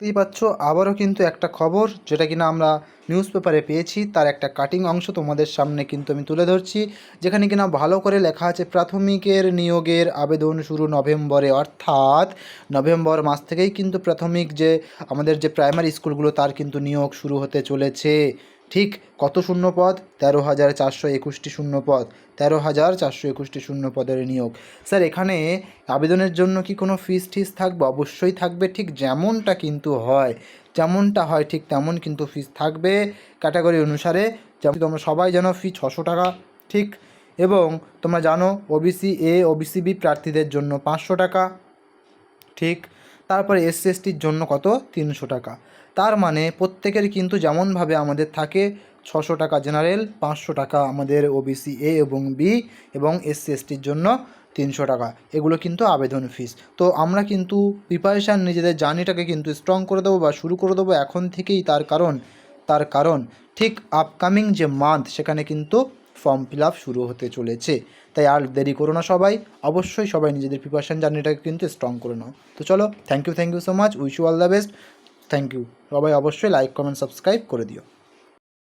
দেখতেই পাচ্ছ আবারও কিন্তু একটা খবর যেটা কিনা আমরা নিউজ পেপারে পেয়েছি, তার একটা কাটিং অংশ তোমাদের সামনে কিন্তু আমি তুলে ধরছি, যেখানে কিনা ভালো করে লেখা আছে প্রাথমিকের নিয়োগের আবেদন শুরু নভেম্বরে, অর্থাৎ নভেম্বর মাস থেকেই কিন্তু প্রাথমিক যে আমাদের যে প্রাইমারি স্কুলগুলো তার কিন্তু নিয়োগ শুরু হতে চলেছে। ঠিক কত শূন্যপদ? 13,421টি শূন্যপদ, 13,421টি শূন্যপদের নিয়োগ। স্যার এখানে আবেদনের জন্য কি কোনো ফিস টিস থাকবে? অবশ্যই থাকবে, ঠিক যেমনটা কিন্তু হয়, যেমনটা হয় ঠিক তেমন কিন্তু ফিস থাকবে ক্যাটাগরি অনুসারে। যেমন তোমরা সবাই জানো ফি 600 টাকা, ঠিক। এবং তোমরা জানো ওবিসি এ ওবিসি বি প্রার্থীদের জন্য 500 টাকা, ঠিক। তারপরে এসসি এসটির জন্য কত? 300 টাকা। তার মানে প্রত্যেকের কিন্তু যেমনভাবে আমাদের থাকে 600 টাকা জেনারেল, 500 টাকা আমাদের ওবিসি এ এবং বি, এবং এসসি এসটির জন্য 300 টাকা, এগুলো কিন্তু আবেদন ফিস। তো আমরা কিন্তু প্রিপারেশান নিজেদের জার্নিটাকে কিন্তু স্ট্রং করে দেবো বা শুরু করে দেবো এখন থেকেই। তার কারণ ঠিক আপকামিং যে মান্থ সেখানে কিন্তু ফর্ম ফিল আপ শুরু হতে চলেছে। তাই আর দেরি করো না সবাই, অবশ্যই সবাই নিজেদের প্রিপারেশান জার্নিটাকে কিন্তু স্ট্রং করে নাও। তো চলো, thank you so much, wish you all the best. Thank you. সবাই অবশ্যই লাইক কমেন্ট সাবস্ক্রাইব করে দিও।